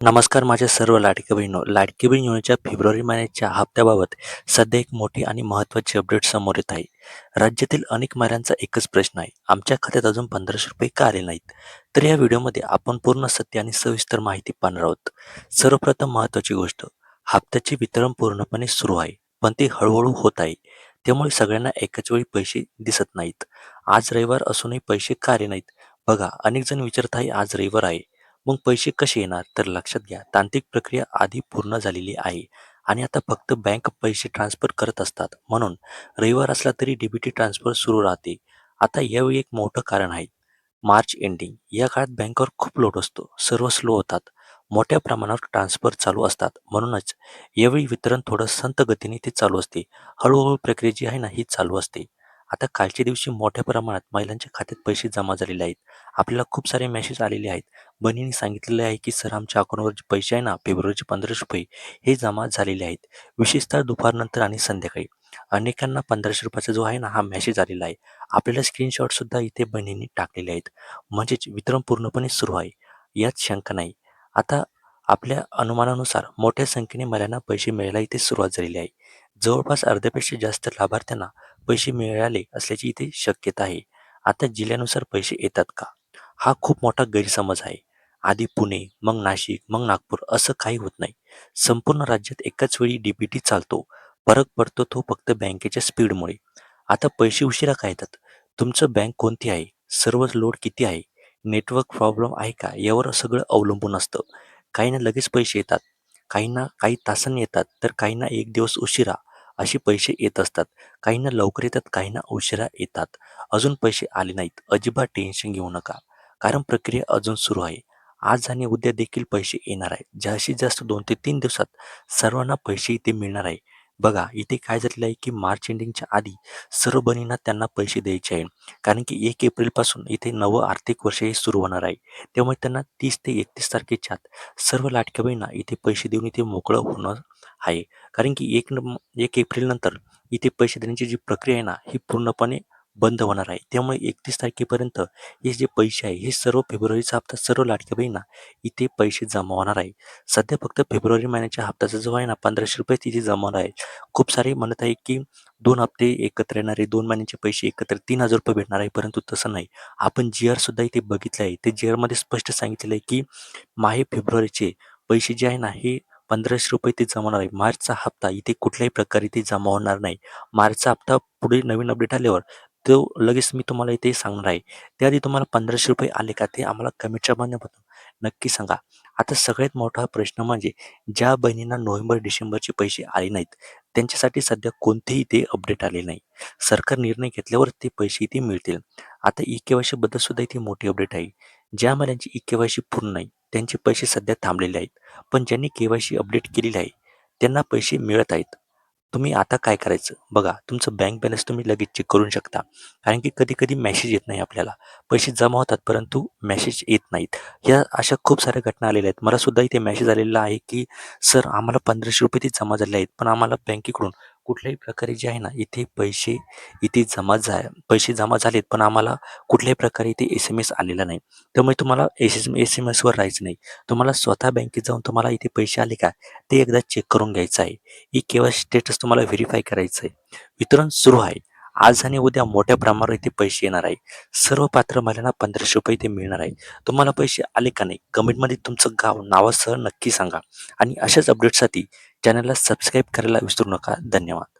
नमस्कार माझ्या सर्व लाडकी बहिणो. लाडकी बहीण योजनेच्या फेब्रुवारी महिन्याच्या हप्त्याबाबत सध्या एक मोठी आणि महत्त्वाची अपडेट समोर येत आहे. राज्यातील अनेक महिलांचा एकच प्रश्न आहे, आमच्या खात्यात अजून 1500 रुपये का आले नाहीत? तर या व्हिडिओमध्ये आपण पूर्ण सत्य आणि सविस्तर माहिती पाहणार आहोत. सर्वप्रथम महत्त्वाची गोष्ट, हप्त्याचे वितरण पूर्णपणे सुरू आहे, पण ते हळूहळू होत आहे. त्यामुळे सगळ्यांना एकाच वेळी पैसे दिसत नाहीत. आज रविवार असूनही पैसे का आले नाहीत? बघा, अनेक जण विचारत आहे आज रविवार आहे, मग पैसे कसे येणार? तर लक्षात घ्या, तांत्रिक प्रक्रिया आधी पूर्ण झालेली आहे आणि आता फक्त बँक पैसे ट्रान्सफर करत असतात. म्हणून रविवार असला तरी डीबीटी ट्रान्सफर सुरू राहते. आता यावेळी एक मोठं कारण आहे, मार्च एंडिंग. या काळात बँकेवर खूप लोड असतो, सर्व स्लो होतात, मोठ्या प्रमाणावर ट्रान्सफर चालू असतात. म्हणूनच यावेळी वितरण थोडं संथ गतीने ते चालू असते. हळूहळू प्रक्रिया जी आहे ना ही चालू असते. आता कालच्या दिवशी मोठ्या प्रमाणात महिलांच्या खात्यात पैसे जमा झालेले आहेत. आपल्याला खूप सारे मेसेज आलेले आहेत. बहिणींनी सांगितलेले आहे की सर, आमच्या अकाउंटवर जे पैसे आहे ना फेब्रुवारीचे 1500 रुपये हे जमा झालेले आहेत. विशेषतः दुपारनंतर आणि संध्याकाळी अनेकांना 1500 रुपयाचा जो आहे ना हा मेसेज आलेला आहे. आपल्याला स्क्रीनशॉट सुद्धा इथे बहिणींनी टाकलेले आहेत. म्हणजेच वितरण पूर्णपणे सुरू आहे, यात शंका नाही. आता आपल्या अनुमानानुसार मोठ्या संख्येने महिलांना पैसे मिळायला इथे सुरुवात झालेली आहे. जवळपास अर्ध्यापेक्षा जास्त लाभार्थ्यांना पैसे मिळाले असल्याची इथे शक्यता आहे. आता जिल्ह्यानुसार पैसे येतात का, हा खूप मोठा गैरसमज आहे. आधी पुणे, मग नाशिक, मग नागपूर असं काही होत नाही. संपूर्ण राज्यात एकाच वेळी डीबीटी चालतो. फरक पडतो तो फक्त बँकेच्या स्पीडमुळे. आता पैसे उशिरा का येतात? तुमचं बँक कोणती आहे, सर्व लोड किती आहे, नेटवर्क प्रॉब्लेम आहे का, यावर सगळं अवलंबून असतं. काहींना लगेच पैसे येतात, काहींना काही तासांनी येतात, तर काहींना एक दिवस उशिरा असे पैसे येत असतात. काहींना लवकर येतात, काहींना उशिरा येतात. अजून पैसे आले नाहीत, अजिबात टेन्शन घेऊ नका, कारण प्रक्रिया अजून सुरू आहे. आज आणि उद्या देखील पैसे येणार आहे. जास्तीत जास्त 2 ते 3 दिवसात सर्वांना पैसे इथे मिळणार आहे. बघा, इथे काय झालेलं आहे की मार्च एंडिंगच्या आधी सर्व बहिणींना त्यांना पैसे द्यायचे आहे. कारण की 1 एप्रिलपासून इथे नवं आर्थिक वर्ष हे सुरू होणार आहे. त्यामुळे त्यांना 30 ते 31 तारखेच्या आत सर्व लाडक्या बहिणींना इथे पैसे देऊन इथे मोकळं होणं आहे. कारण की 1 एप्रिलनंतर इथे पैसे देण्याची जी प्रक्रिया आहे ना, ही पूर्णपणे बंद होणार आहे. त्यामुळे 31 तारखेपर्यंत हे जे पैसे आहे, हे सर्व फेब्रुवारीचा हप्ता सर्व लाडक्या बहिणींना इथे पैसे जमा होणार आहे. सध्या फक्त फेब्रुवारी महिन्याच्या हप्त्याचा जो आहे ना 1500 रुपये तिथे जमा होणार आहे. खूप सारे म्हणत आहे की 2 हप्ते एकत्र येणार आहे, 2 महिन्यांचे पैसे एकत्र 3000 रुपये भेटणार आहे. परंतु तसं नाही. आपण जी-आर सुद्धा इथे बघितलं आहे. ते जी-आरमध्ये स्पष्ट सांगितलेलं आहे की माहे फेब्रुवारीचे पैसे जे आहे ना, हे 1500 रुपये ते जमा होणार आहे. मार्चचा हप्ता इथे कुठल्याही प्रकारे ते जमा होणार नाही. मार्चचा हप्ता पुढे नवीन अपडेट आल्यावर तो लगेच मी तुम्हाला इथे सांगणार आहे. त्याआधी तुम्हाला 1500 रुपये आले का, ते आम्हाला कमेंटच्या माध्यमातून नक्की सांगा. आता सगळ्यात मोठा प्रश्न म्हणजे ज्या बहिणींना नोव्हेंबर-डिसेंबरचे पैसे आले नाहीत, त्यांच्यासाठी सध्या कोणतेही ते अपडेट आले नाही. सरकार निर्णय घेतल्यावर ते पैसे इथे मिळतील. आता ई-के-वाय-सी बद्दल सुद्धा इथे मोठी अपडेट आहे. ज्या महिलांची ई-के-वाय-सी पूर्ण नाही, त्यांचे पैसे सध्या थांबलेले आहेत. पण ज्यांनी के-वाय-सी अपडेट केलेली आहे, त्यांना पैसे मिळत आहेत. तुम्ही आता काय करायचं बघा, तुमचं बँक बॅलन्स तुम्ही लगेच चेक करू शकता. कारण की कधी-कधी मेसेज येत नाही आपल्याला. पैसे जमा होतात परंतु मेसेज येत नाहीत. या अशा खूप साऱ्या घटना आलेल्या आहेत. मला सुद्धा इथे मेसेज आलेला आहे की सर, आम्हाला 1500 रुपये ते जमा झाले आहेत. पण आम्हाला बँकेकडून कुठल्याही प्रकारे जे आहे ना, इथे पैसे पैसे जमा झालेत, पण आम्हाला कुठल्याही प्रकारे इथे एस-एम-एस आलेला नाही. त्यामुळे तुम्हाला एस-एम-एसवर राहायचं नाही. तुम्हाला स्वतः बँकेत जाऊन तुम्हाला इथे पैसे आले का, ते एकदा चेक करून घ्यायचं आहे. ई-के-वाय-सी स्टेटस तुम्हाला व्हेरीफाय करायचं आहे. वितरण सुरू आहे. आज आणि उद्या मोठ्या प्रमाणावर इथे पैसे येणार आहे. सर्व पात्र महिलांना 1500 रुपये इथे मिळणार आहे. तुम्हाला पैसे आले का नाही, कमेंटमध्ये तुमचं गाव नावासह नक्की सांगा. आणि अशाच अपडेटसाठी चॅनलला सबस्क्राईब करायला विसरू नका. धन्यवाद.